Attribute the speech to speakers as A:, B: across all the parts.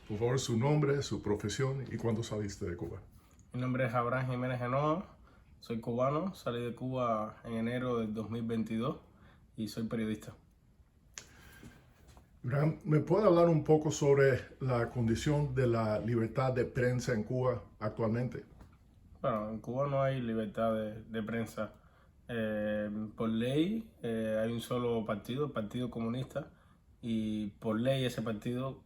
A: Por favor, su nombre, su profesión y cuándo saliste de Cuba.
B: Mi nombre es Abraham Jiménez Genoa, soy cubano, salí de Cuba en enero del 2022 y soy periodista.
A: Abraham, ¿me puede hablar un poco sobre la condición de la libertad de prensa en Cuba actualmente?
B: Bueno, en Cuba no hay libertad de prensa. Por ley hay un solo partido, el Partido Comunista, y por ley ese partido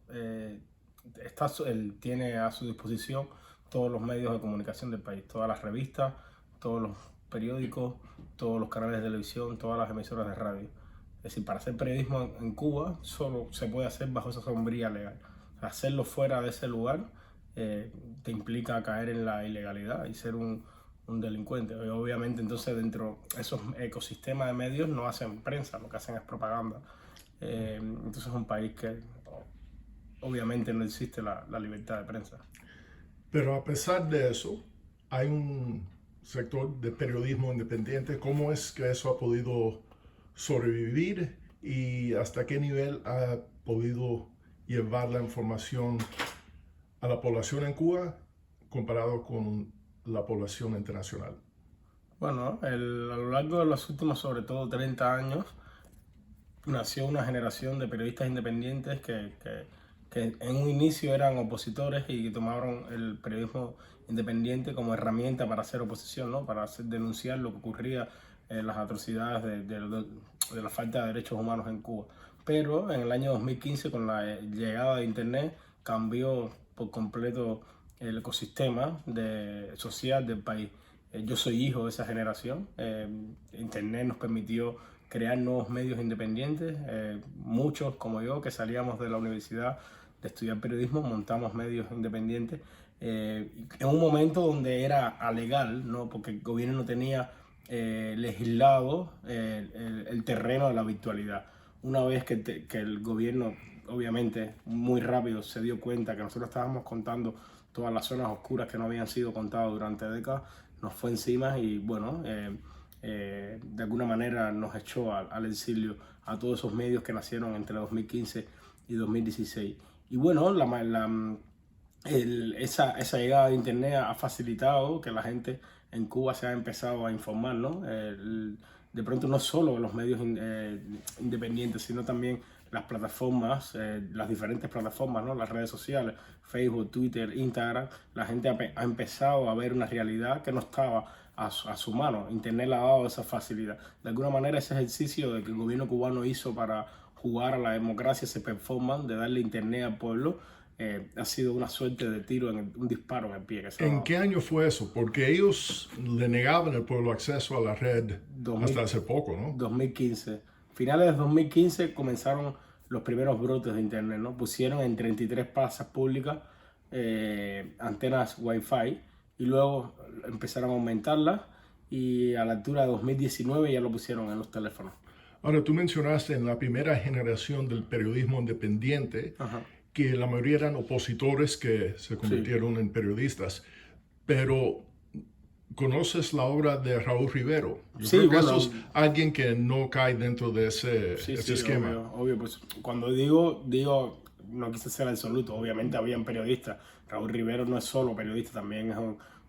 B: él tiene a su disposición todos los medios de comunicación del país, todas las revistas, todos los periódicos, todos los canales de televisión, todas las emisoras de radio. Es decir, para hacer periodismo en Cuba solo se puede hacer bajo esa sombría legal. Hacerlo fuera de ese lugar te implica caer en la ilegalidad y ser un delincuente. Y obviamente entonces dentro de esos ecosistemas de medios no hacen prensa, lo que hacen es propaganda. Entonces es un país que obviamente no existe la libertad de prensa.
A: Pero a pesar de eso, hay un sector de periodismo independiente. ¿Cómo es que eso ha podido sobrevivir y hasta qué nivel ha podido llevar la información a la población en Cuba comparado con la población internacional?
B: Bueno, a lo largo de los últimos, sobre todo 30 años, nació una generación de periodistas independientes que en un inicio eran opositores y que tomaron el periodismo independiente como herramienta para hacer oposición, ¿no? Para denunciar lo que ocurría, las atrocidades de la falta de derechos humanos en Cuba. Pero en el año 2015, con la llegada de Internet, cambió por completo el ecosistema social del país. Yo soy hijo de esa generación. Internet nos permitió crear nuevos medios independientes. Muchos, como yo, que salíamos de la universidad de estudiar periodismo, montamos medios independientes en un momento donde era alegal, ¿no? Porque el gobierno no tenía legislado el terreno de la virtualidad. Una vez que el gobierno, obviamente, muy rápido se dio cuenta que nosotros estábamos contando todas las zonas oscuras que no habían sido contadas durante décadas, nos fue encima y, bueno, de alguna manera nos echó al exilio a todos esos medios que nacieron entre 2015 y 2016. Y bueno, esa llegada de Internet ha facilitado que la gente en Cuba se ha empezado a informar, ¿no? De pronto no solo los medios independientes, sino también las plataformas, las diferentes plataformas, ¿no? Las redes sociales, Facebook, Twitter, Instagram. La gente ha empezado a ver una realidad que no estaba a su mano. Internet le ha dado esa facilidad. De alguna manera ese ejercicio de que el gobierno cubano hizo para jugar a la democracia, ese performance de darle Internet al pueblo, ha sido una suerte de tiro, un disparo en el pie.
A: ¿En qué año fue eso? Porque ellos le negaban al pueblo acceso a la red
B: 2000,
A: hasta hace poco, ¿no?
B: 2015. Finales de 2015 comenzaron los primeros brotes de Internet, ¿no? Pusieron en 33 plazas públicas antenas Wi-Fi y luego empezaron a aumentarlas y a la altura de 2019 ya lo pusieron en los teléfonos.
A: Ahora, tú mencionaste en la primera generación del periodismo independiente que la mayoría eran opositores que se convirtieron en periodistas, pero ¿conoces la obra de Raúl Rivero? Yo creo que eso es alguien que no cae dentro de ese esquema.
B: Obvio, pues cuando digo, no quise ser absoluto, obviamente habían periodistas. Raúl Rivero no es solo periodista, también es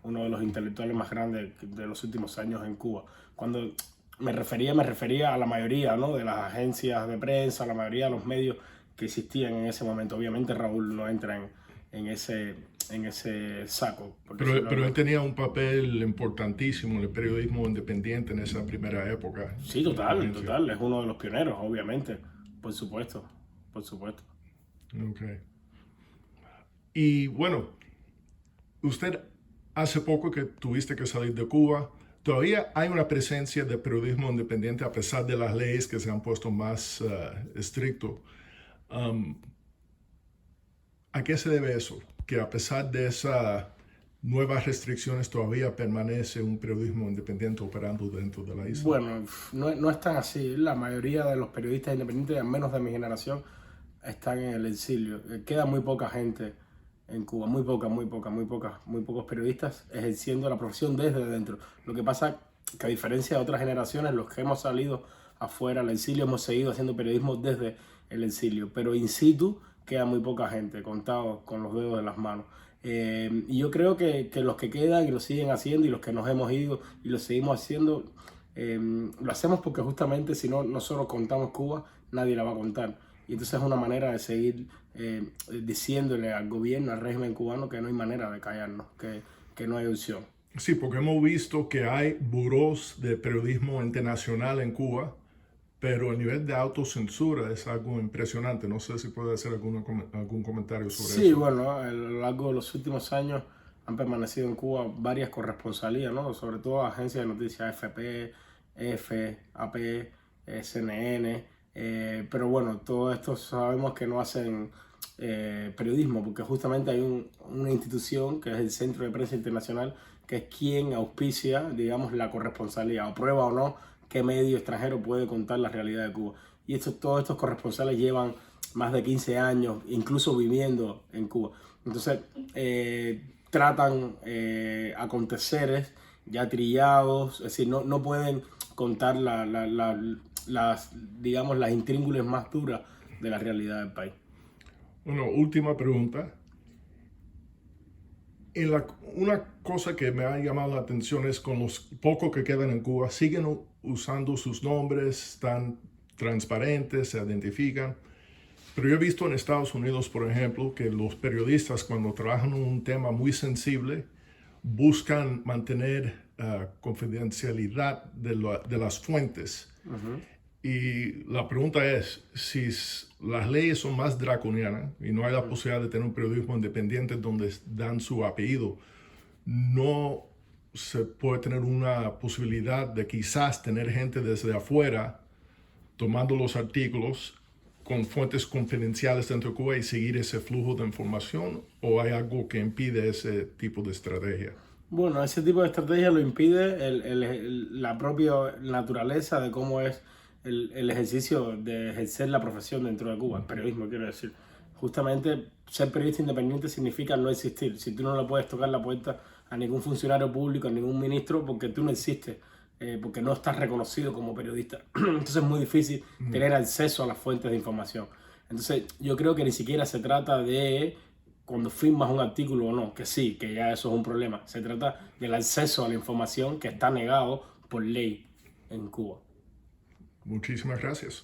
B: uno de los intelectuales más grandes de los últimos años en Cuba. Cuando me refería a la mayoría, ¿no? De las agencias de prensa, a la mayoría de los medios que existían en ese momento. Obviamente Raúl no entra en ese saco.
A: Pero él tenía un papel importantísimo en el periodismo independiente en esa primera época.
B: Sí, total. Es uno de los pioneros, obviamente. Por supuesto.
A: Okay. Y bueno, usted hace poco que tuviste que salir de Cuba. Todavía hay una presencia de periodismo independiente a pesar de las leyes que se han puesto más estricto. ¿A qué se debe eso? Que a pesar de esas nuevas restricciones todavía permanece un periodismo independiente operando dentro de la isla.
B: Bueno, no es tan así. La mayoría de los periodistas independientes, al menos de mi generación, están en el exilio. Queda muy poca gente en Cuba, muy pocos periodistas ejerciendo la profesión desde dentro. Lo que pasa que a diferencia de otras generaciones, los que hemos salido afuera al exilio hemos seguido haciendo periodismo desde el exilio, pero in situ queda muy poca gente, contados con los dedos de las manos. Y yo creo que los que quedan y lo siguen haciendo y los que nos hemos ido y lo seguimos haciendo, lo hacemos porque justamente si no nosotros contamos Cuba, nadie la va a contar. Y entonces es una manera de seguir diciéndole al gobierno, al régimen cubano, que no hay manera de callarnos, que no hay opción.
A: Sí, porque hemos visto que hay burós de periodismo internacional en Cuba, pero el nivel de autocensura es algo impresionante. No sé si puede hacer algún comentario sobre
B: Sí,
A: eso.
B: bueno, a lo largo de los últimos años han permanecido en Cuba varias corresponsalías, ¿no? Sobre todo agencias de noticias FP, EFE, AP, CNN, pero bueno, todo esto sabemos que no hacen periodismo, porque justamente hay una institución que es el Centro de Prensa Internacional, que es quien auspicia, digamos, la corresponsalía, o prueba o no qué medio extranjero puede contar la realidad de Cuba. Y todos estos corresponsales llevan más de 15 años, incluso viviendo en Cuba. Entonces, tratan aconteceres ya trillados, es decir, no pueden contar digamos, las intríngulis más duras de la realidad del país.
A: Bueno, última pregunta. Una cosa que me ha llamado la atención es con los pocos que quedan en Cuba, siguen usando sus nombres, están transparentes, se identifican. Pero yo he visto en Estados Unidos, por ejemplo, que los periodistas cuando trabajan un tema muy sensible buscan mantener confidencialidad de las fuentes. Y la pregunta es, si las leyes son más draconianas y no hay la posibilidad de tener un periodismo independiente donde dan su apellido, ¿no se puede tener una posibilidad de quizás tener gente desde afuera tomando los artículos con fuentes confidenciales dentro de Cuba y seguir ese flujo de información? ¿O hay algo que impide ese tipo de estrategia?
B: Bueno, ese tipo de estrategia lo impide la propia naturaleza de cómo es el ejercicio de ejercer la profesión dentro de Cuba, el periodismo, quiero decir. Justamente ser periodista independiente significa no existir. Si tú no le puedes tocar la puerta a ningún funcionario público, a ningún ministro, porque tú no existes, porque no estás reconocido como periodista. Entonces es muy difícil tener acceso a las fuentes de información. Entonces yo creo que ni siquiera se trata de cuando firmas un artículo o no, que sí, que ya eso es un problema. Se trata del acceso a la información que está negado por ley en Cuba.
A: Muchísimas gracias.